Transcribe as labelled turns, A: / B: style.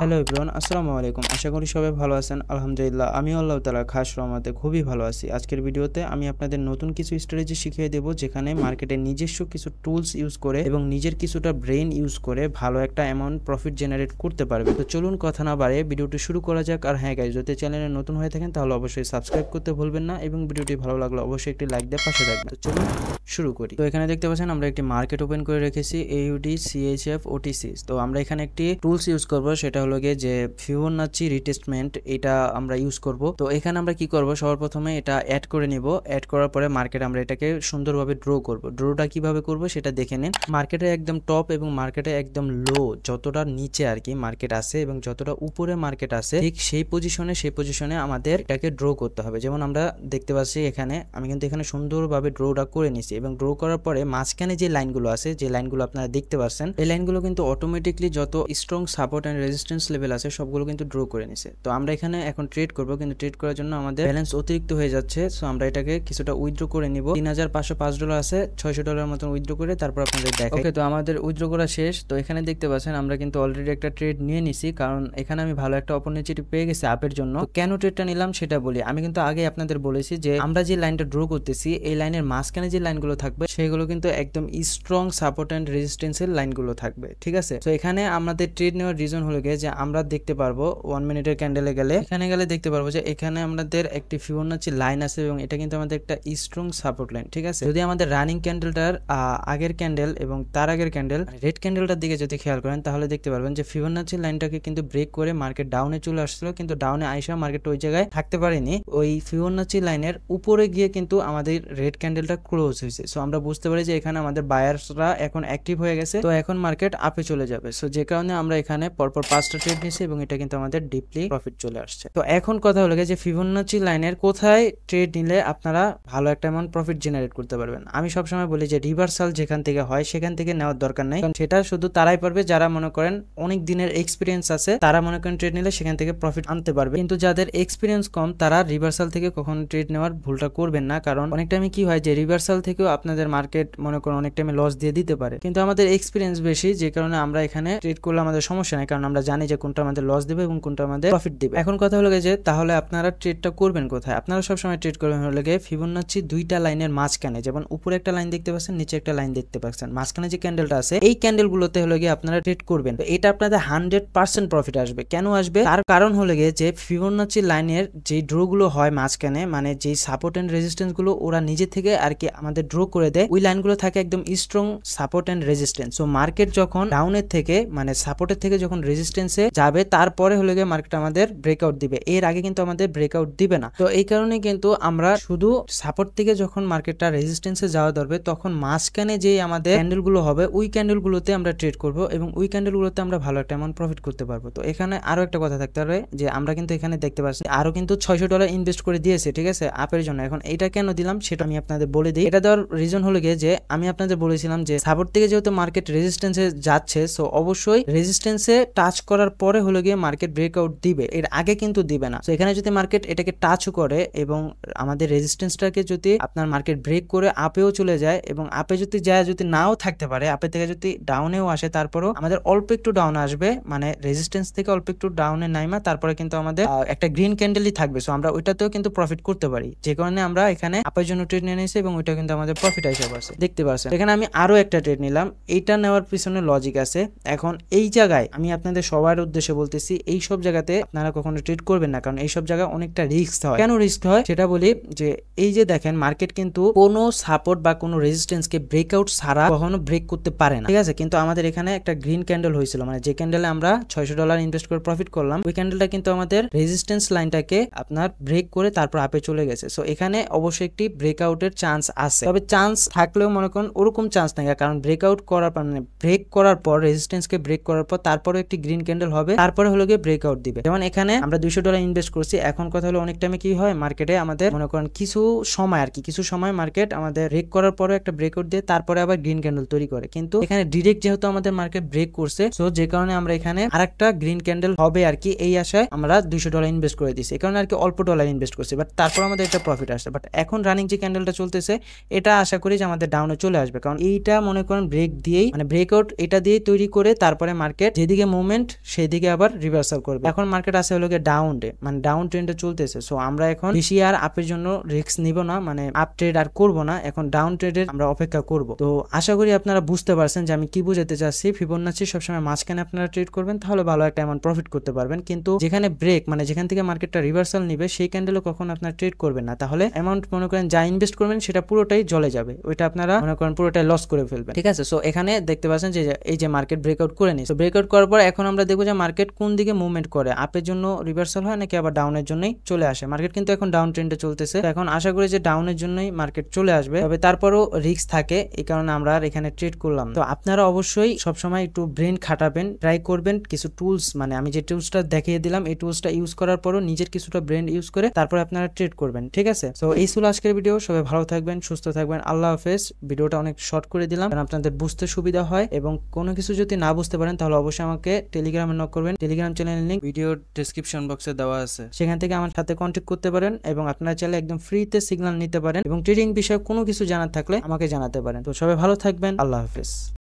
A: Hello everyone, আসসালামু আলাইকুম। আশা করি সবাই ভালো আছেন। আলহামদুলিল্লাহ, আমিও আল্লাহ তাআলার খাস রহমতে খুবই ভালো আছি। আজকের ভিডিওতে আমি আপনাদের নতুন কিছু স্ট্র্যাটেজি শিখিয়ে দেব, যেখানে মার্কেটে নিজস্ব কিছু টুলস ইউজ করে এবং নিজের কিছুটা ব্রেন ইউজ করে ভালো একটা অ্যামাউন্ট প্রফিট জেনারেট করতে পারবে। তো চলুন কথা না বাড়িয়ে ভিডিওটি শুরু করা যাক। আর হ্যাঁ গাইস, যদি চ্যানেলে নতুন হয়ে থাকেন তাহলে অবশ্যই সাবস্ক্রাইব করতে ভুলবেন না এবং ভিডিওটি ভালো লাগলে অবশ্যই একটি লাইক দিয়ে পাশে থাকবেন। তো চলুন শুরু করি। তো এখানে দেখতে পাচ্ছেন আমরা একটি মার্কেট ওপেন করে রেখেছি, AUD CHF OTC। তো আমরা এখানে একটি টুলস ইউজ করব, সেটা হলো গিয়ে যে ফিবোনাচি রিটেস্টমেন্ট, এটা আমরা ইউজ করব। তো এখানে আমরা কি করব, সবার প্রথমে এটা অ্যাড করে নিব। অ্যাড করার পরে মার্কেট আমরা এটাকে সুন্দরভাবে ড্র করব। ড্রটা কিভাবে করব সেটা দেখে নিন। মার্কেটে একদম টপ এবং মার্কেটে একদম লো, যতটা নিচে আর কি মার্কেট আছে এবং যতটা উপরে মার্কেট আছে, ঠিক সেই পজিশনে আমাদের এটাকে ড্র করতে হবে। যেমন আমরা দেখতে পাচ্ছি এখানে আমি কিন্তু এখানে সুন্দরভাবে ড্রটা করে নিছি এবং ড্র করার পরে মাঝখানে যে লাইনগুলো আছে, যে লাইনগুলো আপনারা দেখতে পাচ্ছেন, এই লাইনগুলো কিন্তু অটোমেটিকলি যত strong support and resistance level আছে সবগুলো কিন্তু ড্র করে নিছে। তো আমরা এখানে এখন ট্রেড করব, কিন্তু ট্রেড করার জন্য আমাদের ব্যালেন্স অতিরিক্ত হয়ে যাচ্ছে। সো আমরা এটাকে কিছুটা উইথড্র করে নিব। $3505 আছে, $600 মতন উইথড্র করে তারপর আপনাদের দেখাই। ওকে, তো আমাদের উইথড্র করা শেষ। তো এখানে দেখতে পাচ্ছেন আমরা কিন্তু অলরেডি একটা ট্রেড নিয়ে নিছি, কারণ এখানে আমি ভালো একটা অপরচুনিটি পেয়ে গেছি আপের জন্য। কেন ট্রেডটা নিলাম সেটা বলি। আমি কিন্তু আগে আপনাদের বলেছি যে আমরা যে লাইনটা ড্র করতেছি, এই লাইনের মাঝখানে যে লাইনগুলো থাকবে সেগুলো কিন্তু একদম স্ট্রং সাপোর্ট এন্ড রেজিস্ট্যান্সের লাইনগুলো থাকবে, ঠিক আছে। তো এখানে আমাদের ট্রেড নেওয়ার রিজন হলো গিয়ে যে আমরা দেখতে পারবো 1 মিনিটের ক্যান্ডেলে গেলে, এখানে গেলে দেখতে পারবো যে এখানে আমাদের একটি ফিবোনাচি লাইন আছে এবং এটা কিন্তু আমাদের একটা স্ট্রং সাপোর্ট লাইন, ঠিক আছে। যদি আমাদের রানিং ক্যান্ডেলটার আগের ক্যান্ডেল এবং তার আগের ক্যান্ডেল, রেড ক্যান্ডেলটার দিকে যদি খেয়াল করেন তাহলে দেখতে পারবেন যে ফিবোনাচি লাইনটাকে কিন্তু ব্রেক করে মার্কেট ডাউনে চলে আসছিল, কিন্তু ডাউনে আইসা মার্কেট ওই জায়গায় থাকতে পারেনি। ওই ফিবোনাচি লাইনের উপরে গিয়ে কিন্তু আমাদের রেড ক্যান্ডেলটা ক্লোজ হয়েছে। সো আমরা বুঝতে পারি যে এখানে আমাদের বায়ার্সরা এখন অ্যাক্টিভ হয়ে গেছে, তো এখন মার্কেট আপে চলে যাবে। সো যে কারণে আমরা এখানে পরপর 5টা ট্রেড নিয়েছি এবং এটা কিন্তু আমাদের ডিপলি প্রফিট চলে আসছে। তো এখন কথা হলো যে ফিবোনাচি লাইনের কোথায় ট্রেড নিলে আপনারা ভালো একটা অ্যামাউন্ট প্রফিট জেনারেট করতে পারবেন। আমি সবসময় বলি যে রিভার্সাল যেখান থেকে হয় সেখান থেকে নেওয়ার দরকার নাই, কারণ সেটা শুধু তারাই পারবে যারা মনে করেন অনেক দিনের এক্সপিরিয়েন্স আছে, তারা মনে করেন ট্রেড নিলে সেখান থেকে প্রফিট আনতে পারবে। কিন্তু যাদের এক্সপিরিয়েন্স কম তারা রিভার্সাল থেকে কখনো ট্রেড নেওয়ার ভুলটা করবেন না, কারণ অনেক টাইমে কি হয় যে রিভার্সাল থেকেও আপনাদের মার্কেট মনে করেন অনেক টাইমে লস দিয়ে দিতে পারে। কিন্তু আমাদের এক্সপিরিয়েন্স বেশি, যে কারণে আমরা এখানে ট্রেড করলে আমাদের সমস্যা নাই, কারণ আমরা জানি যে কোনটা আমাদের লস দেবে এবং কোনটা আমাদের প্রফিট দিবে। এখন কথা হলো যে তাহলে আপনারা ট্রেডটা করবেন কোথায়? আপনারা সবসময় ট্রেড করবেন হলো গিয়ে ফিবোনাচি দুইটা লাইনের মাঝখানে। যেমন উপরে একটা লাইন দেখতে পাচ্ছেন, নিচে একটা লাইন দেখতে পাচ্ছেন, মাঝখানে যে ক্যান্ডেলটা আছে এই ক্যান্ডেলগুলোতে হলো গিয়ে আপনারা ট্রেড করবেন। তো এটা আপনাদের 100% প্রফিট আসবে। কেন আসবে? তার কারণ হলো গিয়ে যে ফিবোনাচি লাইনের যে ড্র গুলো হয় মাঝখানে, মানে যে সাপোর্ট এন্ড রেজিস্ট্যান্স গুলো ওরা নিজে থেকে আর কি আমাদের ড্র করে দেয়, ওই লাইনগুলো থাকে একদম strong support and resistance. So market যখন ডাউনের থেকে মানে সাপোর্টের থেকে যখন রেজিস্ট্যান্সে যাবে তারপরে হলো গিয়ে মার্কেট আমাদের ব্রেকআউট দিবে, এর আগে কিন্তু আমাদের ব্রেকআউট দিবে না। তো এই কারণে কিন্তু আমরা শুধু সাপোর্ট থেকে যখন মার্কেটটা রেজিস্ট্যান্সে যাওয়া ধরবে তখন মাঝখানে যে আমাদের ক্যান্ডেলগুলো হবে ওই ক্যান্ডেলগুলোতে আমরা ট্রেড করব এবং ওই ক্যান্ডেলগুলোতে আমরা ভালো একটা অ্যামাউন্ট প্রফিট করতে পারবো। তো এখানে আরো একটা কথা থাকতে হবে যে আমরা কিন্তু এখানে দেখতে পাচ্ছি আরো কিন্তু $600 ইনভেস্ট করে দিয়েছে, ঠিক আছে, আপের জন্য। এখন এটা কেন দিলাম সেটা আমি আপনাদের বলে দিই। এটা দেওয়ার রিজন হলো গিয়ে যে আমি আপনাদের বলেছিলাম যে সাপোর্ট থেকে যেহেতু মার্কেট রেজিস্ট্যান্সে যাচ্ছে, সো অবশ্যই রেজিস্ট্যান্সে টাচ করার পরে হলো গিয়ে মার্কেট ব্রেকআউট দিবে, এর আগে কিন্তু দিবে না। তো এখানে যদি মার্কেট এটাকে টাচ করে এবং আমাদের রেজিস্ট্যান্সটাকে যদি আপনার মার্কেট ব্রেক করে আপেও চলে যায় এবং আপে যদি যায়, যদি নাও থাকতে পারে, আপে থেকে যদি ডাউনেও আসে, তারপরেও আমাদের অল্প একটু ডাউন আসবে, মানে রেজিস্ট্যান্স থেকে অল্প একটু ডাউনে নাইমা তারপরে কিন্তু আমাদের একটা গ্রিন ক্যান্ডেলই থাকবে। সো আমরা ওইটাতেও কিন্তু প্রফিট করতে পারি, যে কারণে আমরা এখানে আপের জন্য ট্রেড নিয়ে নিয়েছি এবং ওইটা কিন্তু আমাদের প্রফিট হিসাবে আছে, দেখতে পাচ্ছেন। এখানে আমি আরো একটা ট্রেড নিলাম, এইটা নেওয়ার পিছনে লজিক আছে। এখন এই জায়গায় আমি আপনাদের সবার উদ্দেশ্যে বলতেছি, এই সব জায়গাতে আপনারা কখনো ট্রেড করবেন না, কারণ এই সব জায়গায় অনেকটা রিস্ক হয়। কেন রিস্ক হয় সেটা বলি, যে এই যে দেখেন মার্কেট কিন্তু কোনো সাপোর্ট বা কোনো রেজিস্ট্যান্সকে ব্রেকআউট ছাড়া কখনো ব্রেক করতে পারে না, ঠিক আছে। কিন্তু আমাদের এখানে একটা গ্রিন ক্যান্ডেল হয়েছিল, মানে যে ক্যান্ডেলে আমরা $600 ইনভেস্ট করে প্রফিট করলাম, ওই ক্যান্ডেলটা কিন্তু আমাদের রেজিস্ট্যান্স লাইনটাকে আপনার ব্রেক করে তারপর আপে চলে গেছে। সো এখানে অবশ্যই একটি ব্রেকআউটের চান্স আছে, তবে চান্স থাকলেও মনে করেন ওরকম চান্স নাই, কারণ ব্রেকআউট করার পর মানে ব্রেক করার পর রেজিস্ট্যান্সকে ব্রেক করার পর তারপরে একটি গ্রিন ক্যান্ডেল হবে, তারপরে হলো গিয়ে ব্রেকআউট দিবে। যেমন এখানে আমরা $200 ইনভেস্ট করছি। এখন কথা হলো অনেক টাইমে কি হয় মার্কেটে আমাদের মনে করেন কিছু সময় আর কি, কিছু সময় মার্কেট আমাদের ব্রেক করার পরে একটা ব্রেকআউট দিয়ে তারপরে আবার গ্রিন ক্যান্ডেল তৈরি করে, কিন্তু এখানে ডিরেক্ট যেহেতু আমাদের মার্কেট ব্রেক করছে, সো যে কারণে আমরা এখানে আরেকটা গ্রিন ক্যান্ডেল হবে আর কি, এই আশায় আমরা $200 ইনভেস্ট করে দিয়েছি। এই কারণে আর কি অল্প ডলার ইনভেস্ট করছি, বাট তারপর আমাদের এটা প্রফিট আসছে। বাট এখন রানিং যে ক্যান্ডেলটা চলতেছে এটা আশা করি যে আমাদের ডাউনে চলে আসবে, কারণ এইটা মনে করেন ব্রেক দিয়েই মানে ব্রেকআউট এটা দিয়ে তৈরি করে তারপরে মার্কেট যেদিকে মুভমেন্ট সেই দিকে আবার রিভার্সাল করবে। এখন মার্কেট আছে হলো গিয়ে ডাউন ডে, মানে ডাউন ট্রেন্ডে চলতেছে। সো আমরা এখন বেশি আর আপের জন্য রিস্ক নিব না, মানে আপ ট্রেড আর করব না, এখন ডাউন ট্রেডের আমরা অপেক্ষা করব। তো আশা করি আপনারা বুঝতে পারছেন যে আমি কি বুঝাতে চাচ্ছি। ফিবোনাচি সবসময় মাঝখানে আপনারা ট্রেড করবেন, তাহলে ভালো একটা অ্যামাউন্ট প্রফিট করতে পারবেন। কিন্তু যেখানে ব্রেক, মানে যেখান থেকে মার্কেটটা রিভার্সাল নিবে সেই ক্যান্ডেলে কখন আপনারা ট্রেড করবেন না, তাহলে অ্যামাউন্ট মনে করেন যা ইনভেস্ট করবেন সেটা পুরোটাই জ্বলে যাবে, ওইটা আপনারা মনে করেন পুরোটাই লস করে ফেলবেন। ঠিক আছে, সো এখানে দেখতে পাচ্ছেন যে এই যে মার্কেট ব্রেকআউট করে নিচ্ছে। ব্রেকআউট করার পর এখন আমরা দেখবো যে মার্কেট কোন দিকে মুভমেন্ট করে, আপের জন্য রিভার্সাল হয় নাকি আবার ডাউনের জন্যই চলে আসে। মার্কেট কিন্তু এখন ডাউন ট্রেন্ডে চলতেছে, এখন আশা করি যে ডাউনের জন্যই মার্কেট চলে আসবে, তবে তারপরও রিস্ক থাকে, এই কারণে আমরা আর এখানে ট্রেড করলাম। তো আপনারা অবশ্যই সবসময় একটু ব্রেন খাটাবেন, ট্রাই করবেন কিছু টুলস, মানে আমি যে টুলসটা দেখিয়ে দিলাম এই টুলসটা ইউজ করার পরও নিজের কিছুটা ব্রেন ইউজ করে তারপরে আপনারা ট্রেড করবেন। ঠিক আছে, তো এই ছিল আজকের ভিডিও। সবাই ভালো থাকবেন, সুস্থ থাকবেন, আল্লাহ হাফেজ। ভিডিওটা অনেক শর্ট করে দিলাম কারণ আপনাদের বুঝতে সুবিধা হয়, এবং কোনো কিছু যদি না বুঝতে পারেন তাহলে অবশ্যই আমাকে টেলিগ্রামে নক করবেন। টেলিগ্রাম চ্যানেলের লিংক ভিডিওর ডেসক্রিপশন বক্সে দেওয়া আছে, সেখান থেকে আমার সাথে কন্ট্যাক্ট করতে পারেন, এবং আপনারা চাইলে একদম ফ্রিতে সিগন্যাল নিতে পারেন, এবং ট্রেডিং বিষয়ে কোনো কিছু জানার থাকলে আমাকে জানাতে পারেন। তো সবাই ভালো থাকবেন, আল্লাহ হাফেজ।